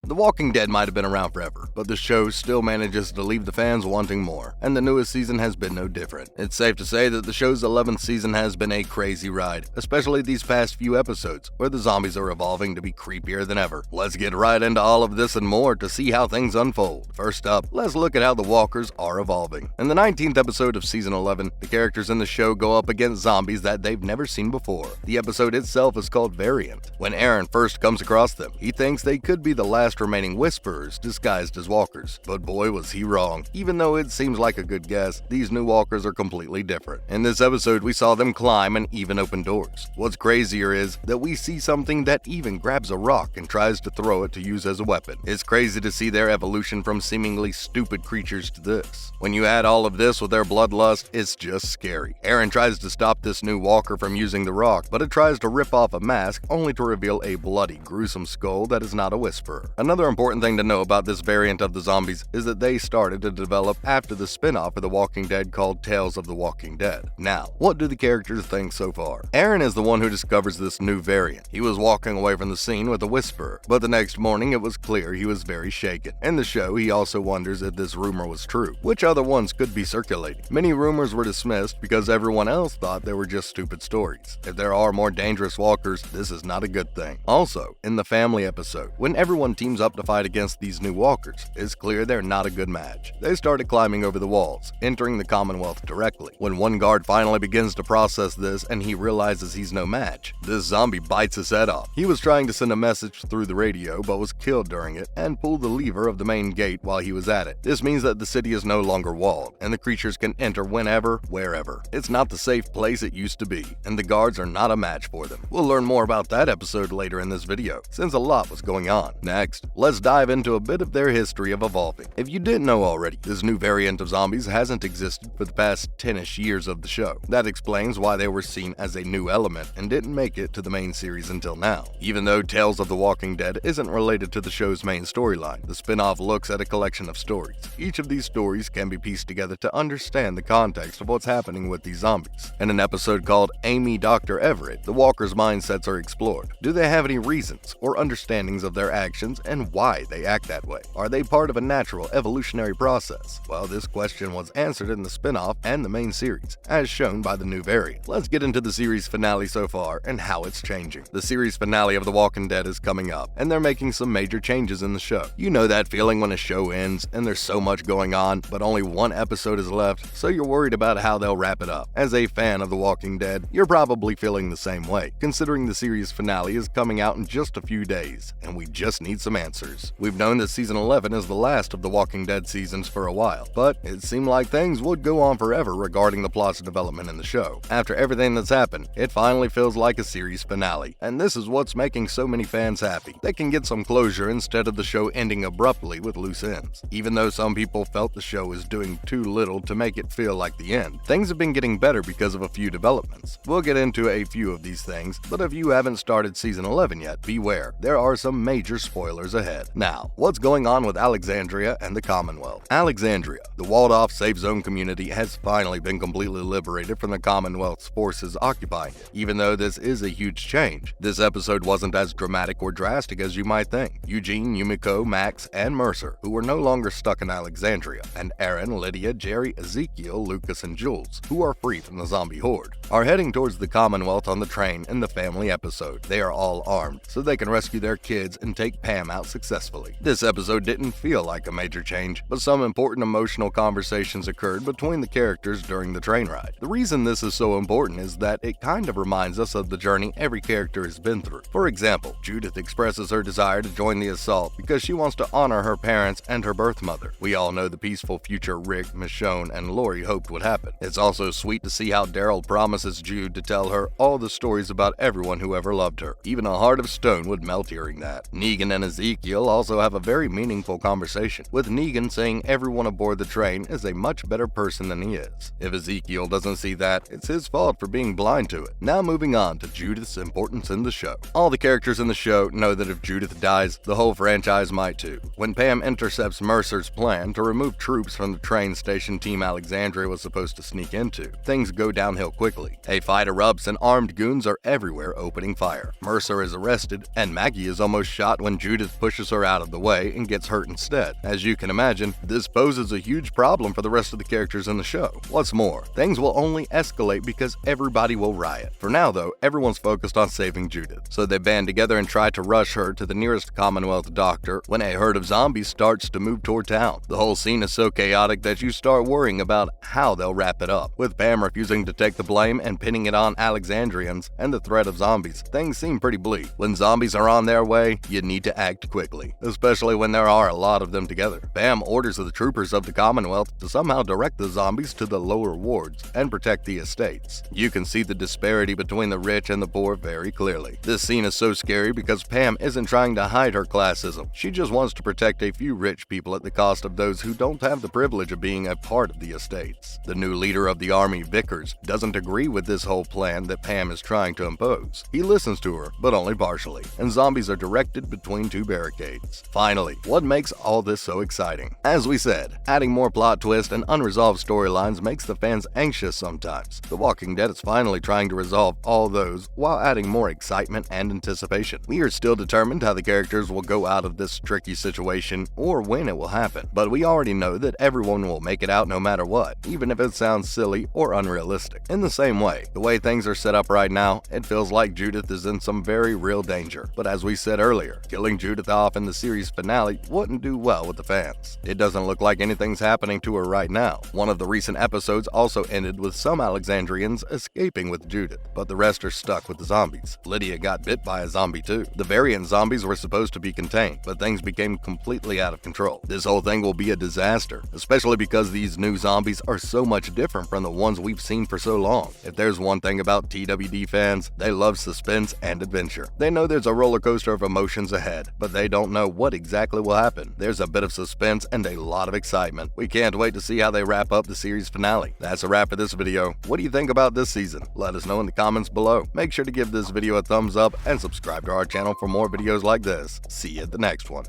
The Walking Dead might have been around forever, but the show still manages to leave the fans wanting more, and the newest season has been no different. It's safe to say that the show's 11th season has been a crazy ride, especially these past few episodes, where the zombies are evolving to be creepier than ever. Let's get right into all of this and more to see how things unfold. First up, let's look at how the walkers are evolving. In the 19th episode of season 11, the characters in the show go up against zombies that they've never seen before. The episode itself is called Variant. When Aaron first comes across them, he thinks they could be the last remaining whisperers disguised as walkers. But boy was he wrong. Even though it seems like a good guess, these new walkers are completely different. In this episode, we saw them climb and even open doors. What's crazier is that we see something that even grabs a rock and tries to throw it to use as a weapon. It's crazy to see their evolution from seemingly stupid creatures to this. When you add all of this with their bloodlust, it's just scary. Aaron tries to stop this new walker from using the rock, but it tries to rip off a mask only to reveal a bloody, gruesome skull that is not a whisperer. Another important thing to know about this variant of the zombies is that they started to develop after the spin-off of The Walking Dead called Tales of the Walking Dead. Now, what do the characters think so far? Aaron is the one who discovers this new variant. He was walking away from the scene with a whisperer, but the next morning it was clear he was very shaken. In the show, he also wonders if this rumor was true. Which other ones could be circulating? Many rumors were dismissed because everyone else thought they were just stupid stories. If there are more dangerous walkers, this is not a good thing. Also, in the family episode, when everyone teams up to fight against these new walkers, it's clear they're not a good match. They started climbing over the walls, entering the Commonwealth directly. When one guard finally begins to process this and he realizes he's no match, this zombie bites his head off. He was trying to send a message through the radio but was killed during it and pulled the lever of the main gate while he was at it. This means that the city is no longer walled and the creatures can enter whenever, wherever. It's not the safe place it used to be, and the guards are not a match for them. We'll learn more about that episode later in this video, since a lot was going on. Next, let's dive into a bit of their history of evolving. If you didn't know already, this new variant of zombies hasn't existed for the past 10-ish years of the show. That explains why they were seen as a new element and didn't make it to the main series until now. Even though Tales of the Walking Dead isn't related to the show's main storyline, the spin-off looks at a collection of stories. Each of these stories can be pieced together to understand the context of what's happening with these zombies. In an episode called Amy Dr. Everett, the walkers' mindsets are explored. Do they have any reasons or understandings of their actions and why they act that way? Are they part of a natural evolutionary process? Well, this question was answered in the spin-off and the main series, as shown by the new variant. Let's get into the series finale so far and how it's changing. The series finale of The Walking Dead is coming up, and they're making some major changes in the show. You know that feeling when a show ends and there's so much going on, but only one episode is left, so you're worried about how they'll wrap it up. As a fan of The Walking Dead, you're probably feeling the same way, considering the series finale is coming out in just a few days, and we just need some answers. We've known that season 11 is the last of The Walking Dead seasons for a while, but it seemed like things would go on forever regarding the plot's development in the show. After everything that's happened, it finally feels like a series finale, and this is what's making so many fans happy. They can get some closure instead of the show ending abruptly with loose ends. Even though some people felt the show was doing too little to make it feel like the end, things have been getting better because of a few developments. We'll get into a few of these things, but if you haven't started season 11 yet, beware. There are some major spoilers ahead. Now, what's going on with Alexandria and the Commonwealth? Alexandria, the walled-off safe zone community, has finally been completely liberated from the Commonwealth's forces occupying it. Even though this is a huge change, this episode wasn't as dramatic or drastic as you might think. Eugene, Yumiko, Max, and Mercer, who were no longer stuck in Alexandria, and Aaron, Lydia, Jerry, Ezekiel, Lucas, and Jules, who are free from the zombie horde, are heading towards the Commonwealth on the train in the family episode. They are all armed, so they can rescue their kids and take Pam out successfully. This episode didn't feel like a major change, but some important emotional conversations occurred between the characters during the train ride. The reason this is so important is that it kind of reminds us of the journey every character has been through. For example, Judith expresses her desire to join the assault because she wants to honor her parents and her birth mother. We all know the peaceful future Rick, Michonne, and Lori hoped would happen. It's also sweet to see how Daryl promises Jude to tell her all the stories about everyone who ever loved her. Even a heart of stone would melt hearing that. Negan and Ezekiel also have a very meaningful conversation, with Negan saying everyone aboard the train is a much better person than he is. If Ezekiel doesn't see that, it's his fault for being blind to it. Now moving on to Judith's importance in the show. All the characters in the show know that if Judith dies, the whole franchise might too. When Pam intercepts Mercer's plan to remove troops from the train station Team Alexandria was supposed to sneak into, things go downhill quickly. A fight erupts and armed goons are everywhere opening fire. Mercer is arrested, and Maggie is almost shot when Judith pushes her out of the way and gets hurt instead. As you can imagine, this poses a huge problem for the rest of the characters in the show. What's more, things will only escalate because everybody will riot. For now though, everyone's focused on saving Judith, so they band together and try to rush her to the nearest Commonwealth doctor when a herd of zombies starts to move toward town. The whole scene is so chaotic that you start worrying about how they'll wrap it up. With Pam refusing to take the blame and pinning it on Alexandrians and the threat of zombies, things seem pretty bleak. When zombies are on their way, you need to act quickly, especially when there are a lot of them together. Pam orders the troopers of the Commonwealth to somehow direct the zombies to the lower wards and protect the estates. You can see the disparity between the rich and the poor very clearly. This scene is so scary because Pam isn't trying to hide her classism. She just wants to protect a few rich people at the cost of those who don't have the privilege of being a part of the estates. The new leader of the army, Vickers, doesn't agree with this whole plan that Pam is trying to impose. He listens to her, but only partially, and zombies are directed between two barricades. Finally, what makes all this so exciting? As we said, adding more plot twists and unresolved storylines makes the fans anxious sometimes. The Walking Dead is finally trying to resolve all those while adding more excitement and anticipation. We are still determined how the characters will go out of this tricky situation or when it will happen, but we already know that everyone will make it out no matter what, even if it sounds silly or unrealistic. In the same way, the way things are set up right now, it feels like Judith is in some very real danger. But as we said earlier, killing Judith off in the series finale wouldn't do well with the fans. It doesn't look like anything's happening to her right now. One of the recent episodes also ended with some Alexandrians escaping with Judith, but the rest are stuck with the zombies. Lydia got bit by a zombie too. The variant zombies were supposed to be contained, but things became completely out of control. This whole thing will be a disaster, especially because these new zombies are so much different from the ones we've seen for so long. If there's one thing about TWD fans, they love suspense and adventure. They know there's a roller coaster of emotions ahead, but they don't know what exactly will happen. There's a bit of suspense and a lot of excitement. We can't wait to see how they wrap up the series finale. That's a wrap for this video. What do you think about this season? Let us know in the comments below. Make sure to give this video a thumbs up and subscribe to our channel for more videos like this. See you at the next one.